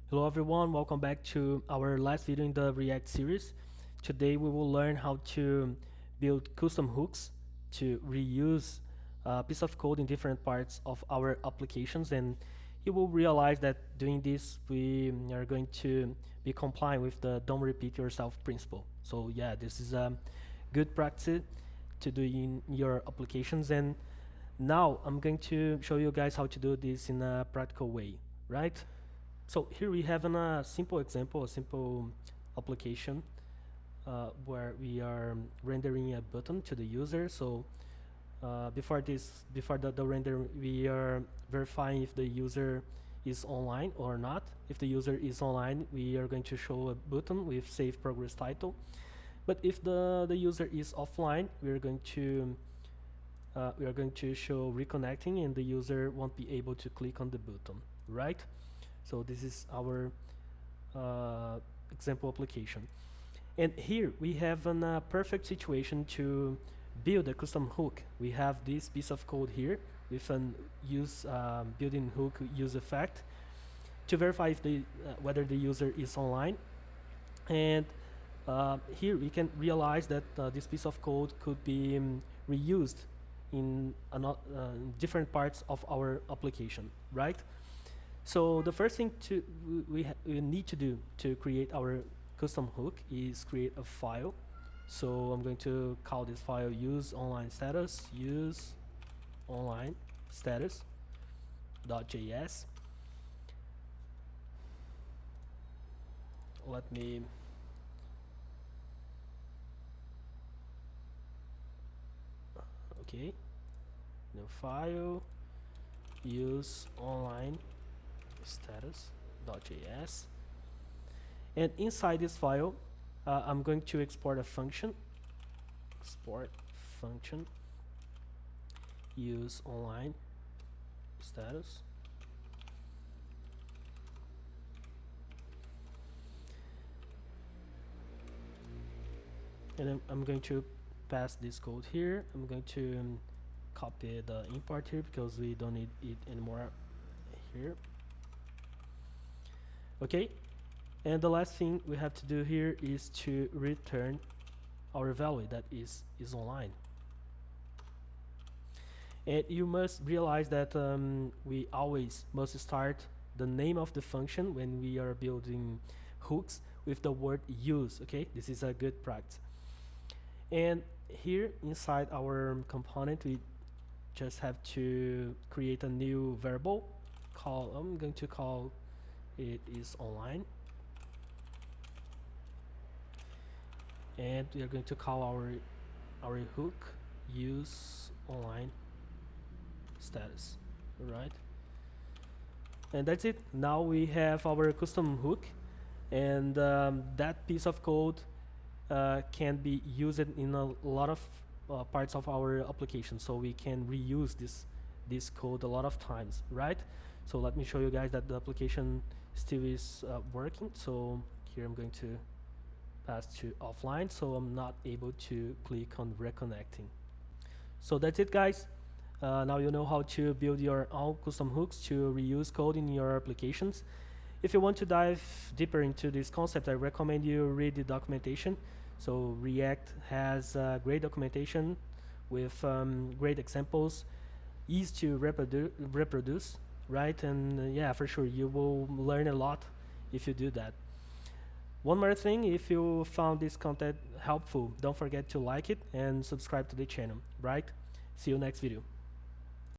Hello everyone, welcome back to our last video in the React series. Today we will learn how to build custom hooks to reuse a piece of code in different parts of our applications, and you will realize that doing this we are going to be compliant with the don't repeat yourself principle. So yeah, this is a good practice to do in your applications, and now I'm going to show you guys how to do this in a practical way, right? So here we have a simple example, a simple application where we are rendering a button to the user. So before the render, we are verifying if the user is online or not. If the user is online, we are going to show a button with save progress title. But if the user is offline, we are going to show reconnecting, and the user won't be able to click on the button, right? So this is our example application. And here we have a perfect situation to build a custom hook. We have this piece of code here with an built-in hook useEffect to verify if whether the user is online. And here we can realize that this piece of code could be reused in different parts of our application, right? So the first thing we need to do to create our custom hook is create a file. So I'm going to call this file useOnlineStatus.js. Let me new file useOnlineStatus.js, and inside this file I'm going to export a function, useOnlineStatus, and then I'm going to pass this code here. I'm going to copy the import here because we don't need it anymore here. Okay, and the last thing we have to do here is to return our value that is online. And you must realize that we always must start the name of the function when we are building hooks with the word use. Okay, this is a good practice. And here inside our component, we just have to create a new variable. I'm going to call it is online, and we are going to call our hook use online status, right? And that's it. Now we have our custom hook, and that piece of code can be used in a lot of parts of our application, so we can reuse this code a lot of times, right? So let me show you guys that the application still is working. So here I'm going to pass to offline, so I'm not able to click on reconnecting. So that's it, guys. Now you know how to build your own custom hooks to reuse code in your applications. If you want to dive deeper into this concept, I recommend you read the documentation. So React has great documentation with great examples, easy to reproduce, right? And yeah, for sure, you will learn a lot if you do that. One more thing, if you found this content helpful, don't forget to like it and subscribe to the channel, right? See you next video.